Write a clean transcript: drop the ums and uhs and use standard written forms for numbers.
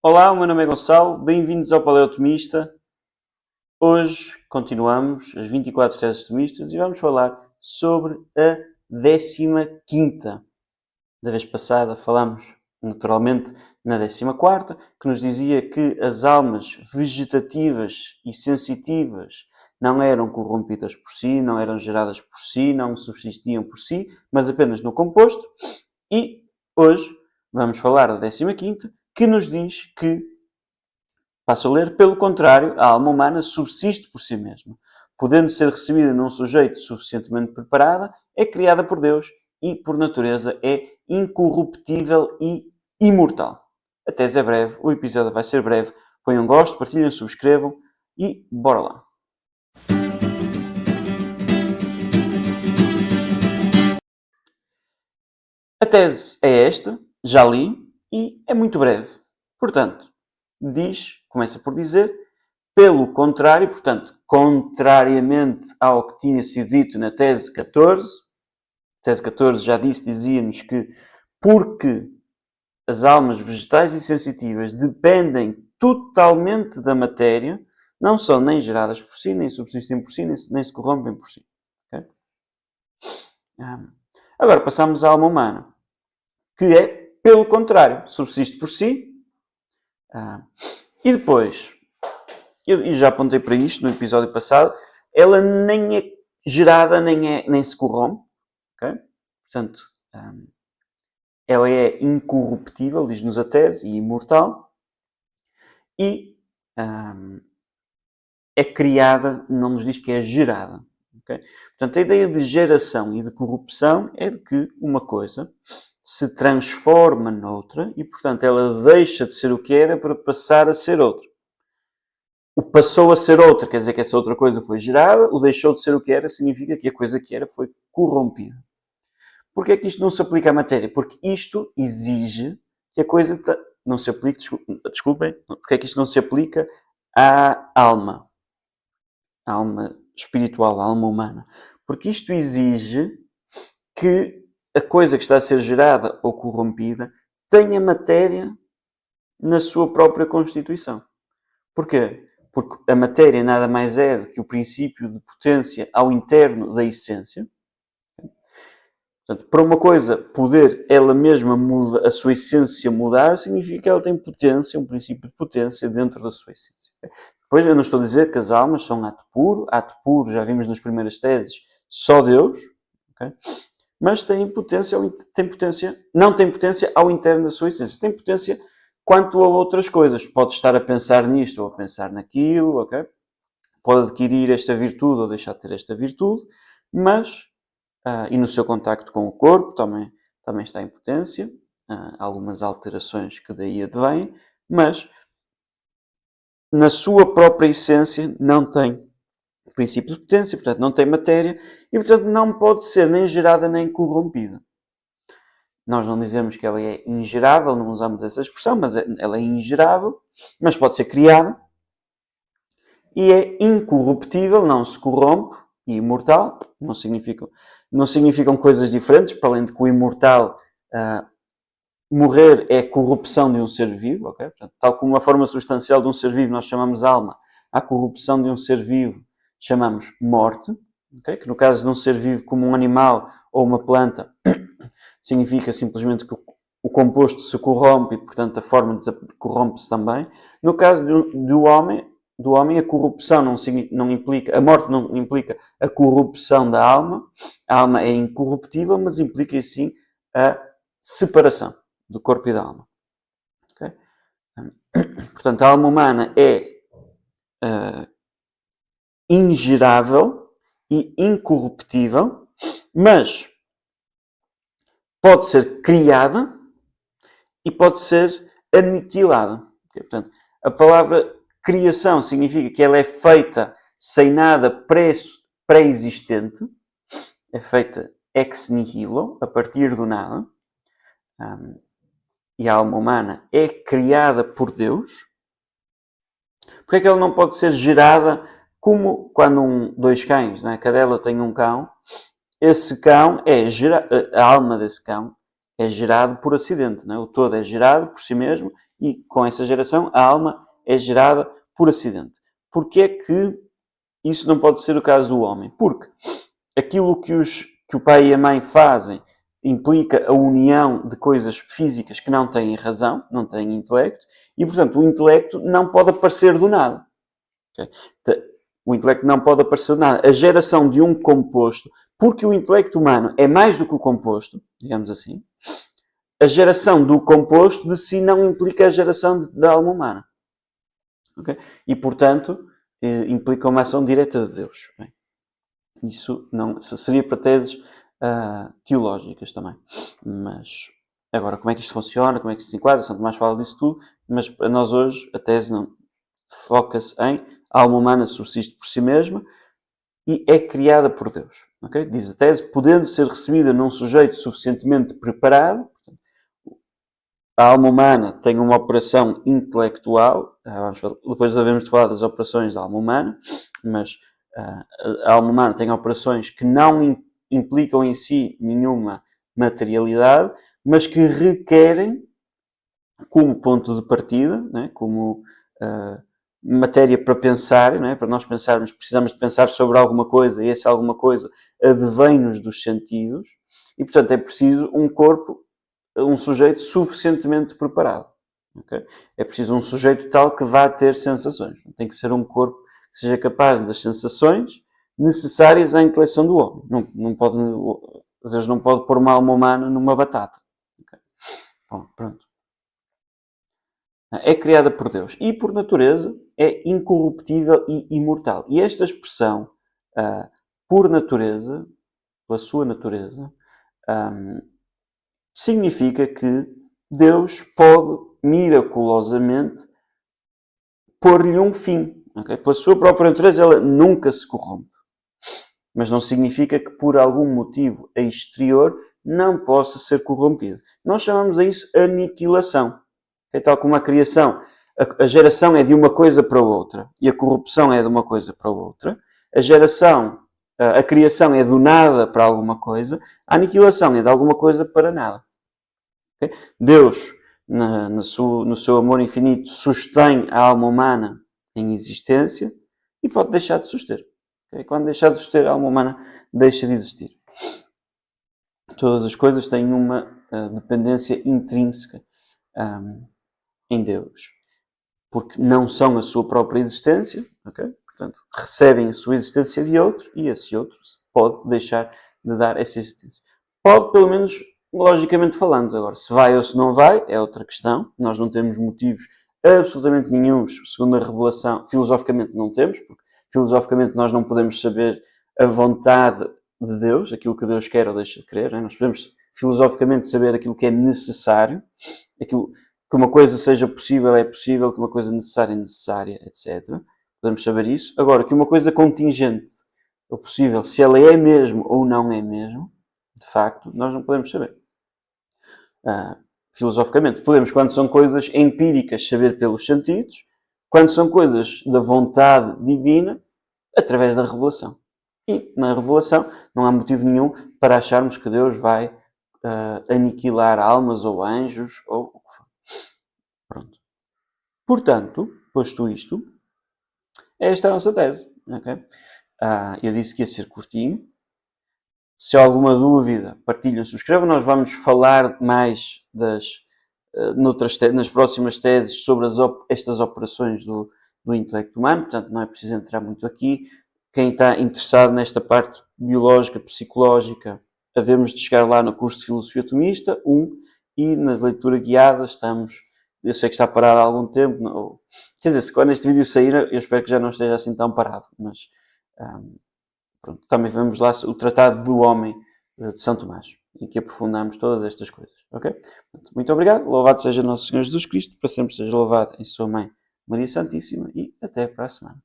Olá, o meu nome é Gonçalo, bem-vindos ao Paleotomista. Hoje continuamos as 24 teses tomistas e vamos falar sobre a 15ª. Da vez passada falámos, naturalmente, na 14ª, que nos dizia que as almas vegetativas e sensitivas não eram corrompidas por si, não eram geradas por si, não subsistiam por si, mas apenas no composto. E hoje vamos falar da 15ª, que nos diz que, passo a ler, pelo contrário, a alma humana subsiste por si mesma. Podendo ser recebida num sujeito suficientemente preparada, é criada por Deus e, por natureza, é incorruptível e imortal. A tese é breve, o episódio vai ser breve. Ponham gosto, partilhem, subscrevam e bora lá. A tese é esta, já li, e é muito breve. Portanto, começa por dizer, pelo contrário, portanto, contrariamente ao que tinha sido dito na tese 14, a tese 14 já dizia-nos que porque as almas vegetais e sensitivas dependem totalmente da matéria, não são nem geradas por si, nem subsistem por si, nem se corrompem por si. Okay? Agora passamos à alma humana, que é, pelo contrário, subsiste por si. E depois, eu já apontei para isto no episódio passado, ela nem é gerada, nem se corrompe. Okay? Portanto, ela é incorruptível, diz-nos a tese, e imortal. E é criada, não nos diz que é gerada. Okay? Portanto, a ideia de geração e de corrupção é de que uma coisa se transforma noutra e, portanto, ela deixa de ser o que era para passar a ser outra. O passou a ser outra quer dizer que essa outra coisa foi gerada, o deixou de ser o que era significa que a coisa que era foi corrompida. Porquê é que isto não se aplica à matéria? Porque isto exige que a coisa não se aplique, desculpem, porque é que isto não se aplica à alma espiritual, à alma humana? Porque isto exige que a coisa que está a ser gerada ou corrompida tenha matéria na sua própria constituição. Porquê? Porque a matéria nada mais é do que o princípio de potência ao interno da essência. Portanto, para uma coisa poder ela mesma a sua essência mudar, significa que ela tem potência, um princípio de potência dentro da sua essência. Depois eu não estou a dizer que as almas são ato puro, já vimos nas primeiras teses, só Deus, okay? Mas não tem potência ao interno da sua essência, tem potência quanto a outras coisas. Pode estar a pensar nisto ou a pensar naquilo, ok? Pode adquirir esta virtude ou deixar de ter esta virtude, mas, e no seu contacto com o corpo também está em potência, algumas alterações que daí advêm, mas na sua própria essência não tem princípio de potência, portanto não tem matéria e portanto não pode ser nem gerada nem corrompida. Nós não dizemos que ela é ingerável, não usamos essa expressão, mas ela é ingerável, mas pode ser criada e é incorruptível, não se corrompe, e imortal, não significam coisas diferentes, para além de que o imortal, morrer é corrupção de um ser vivo, okay? Portanto, tal como a forma substancial de um ser vivo nós chamamos alma, a corrupção de um ser vivo chamamos morte, okay? Que no caso de um ser vivo como um animal ou uma planta, significa simplesmente que o composto se corrompe e, portanto, a forma corrompe-se também. No caso do homem, a corrupção não implica, a morte não implica a corrupção da alma. A alma é incorruptível, mas implica, sim, a separação do corpo e da alma. Okay? Portanto, a alma humana é ingerável e incorruptível, mas pode ser criada e pode ser aniquilada. Portanto, a palavra criação significa que ela é feita sem nada pré-existente, é feita ex nihilo, a partir do nada, e a alma humana é criada por Deus. Porque é que ela não pode ser gerada como quando dois cães, a cadela tem um cão, esse cão a alma desse cão é gerado por acidente, o todo é gerado por si mesmo e com essa geração a alma é gerada por acidente. Porquê é que isso não pode ser o caso do homem? Porque aquilo que o pai e a mãe fazem implica a união de coisas físicas que não têm razão, não têm intelecto, e, portanto, o intelecto não pode aparecer do nada. Okay? O intelecto não pode aparecer do nada. A geração de um composto, porque o intelecto humano é mais do que o composto, digamos assim, a geração do composto de si não implica a geração da alma humana. Okay? E, portanto, implica uma ação direta de Deus. Bem, isso não seria para teses teológicas também. Mas, agora, como é que isto funciona, como é que isto se enquadra, Santo Tomás fala disso tudo, mas para nós hoje a tese não foca-se em a alma humana subsiste por si mesma e é criada por Deus. Okay? Diz a tese, podendo ser recebida num sujeito suficientemente preparado, a alma humana tem uma operação intelectual, depois devemos falar das operações da alma humana, mas a alma humana tem operações que não implicam em si nenhuma materialidade, mas que requerem, como ponto de partida, né, como matéria para pensar, né, para nós pensarmos, precisamos de pensar sobre alguma coisa, e essa alguma coisa advém-nos dos sentidos, e portanto é preciso um corpo, um sujeito suficientemente preparado. Okay? É preciso um sujeito tal que vá ter sensações. Tem que ser um corpo que seja capaz das sensações necessárias à intelecção do homem. Deus não pode pôr uma alma humana numa batata. Okay? Bom, pronto. É criada por Deus e, por natureza, é incorruptível e imortal. E esta expressão, por natureza, pela sua natureza, significa que Deus pode miraculosamente pôr-lhe um fim. Okay? Pela sua própria natureza, ela nunca se corrompe. Mas não significa que por algum motivo exterior não possa ser corrompida. Nós chamamos a isso aniquilação. É tal como a criação. A geração é de uma coisa para outra e a corrupção é de uma coisa para outra. A criação é do nada para alguma coisa, a aniquilação é de alguma coisa para nada. Okay? Deus, no seu amor infinito, sustém a alma humana em existência e pode deixar de suster. Okay? Quando deixar de suster, a alma humana deixa de existir. Todas as coisas têm uma dependência intrínseca em Deus, porque não são a sua própria existência, okay? Portanto, recebem a sua existência de outro e esse outro pode deixar de dar essa existência. Pode, pelo menos, logicamente falando. Agora, se vai ou se não vai, é outra questão. Nós não temos motivos absolutamente nenhuns, segundo a revelação. Filosoficamente não temos, porque filosoficamente nós não podemos saber a vontade de Deus, aquilo que Deus quer ou deixa de querer. Né? Nós podemos filosoficamente saber aquilo que é necessário, aquilo que uma coisa seja possível é possível, que uma coisa necessária é necessária, etc. Podemos saber isso. Agora, que uma coisa contingente ou possível, se ela é mesmo ou não é mesmo, de facto, nós não podemos saber. Filosoficamente, podemos, quando são coisas empíricas, saber pelos sentidos, quando são coisas da vontade divina, através da revelação. E na revelação não há motivo nenhum para acharmos que Deus vai aniquilar almas ou anjos ou o que for. Pronto. Portanto, posto isto, esta é a nossa tese. Okay? Eu disse que ia ser curtinho. Se há alguma dúvida, partilhem, subscrevam. Nós vamos falar mais nas próximas teses sobre estas operações do intelecto humano. Portanto, não é preciso entrar muito aqui. Quem está interessado nesta parte biológica, psicológica, havemos de chegar lá no curso de Filosofia Tomista, e na leitura guiada estamos... Eu sei que está parado há algum tempo. Quer dizer, se quando este vídeo sair, eu espero que já não esteja assim tão parado. Mas pronto, também vemos lá o Tratado do Homem de São Tomás, em que aprofundamos todas estas coisas. Ok? Muito obrigado. Louvado seja Nosso Senhor Jesus Cristo. Para sempre seja louvado em sua Mãe Maria Santíssima. E até para a semana.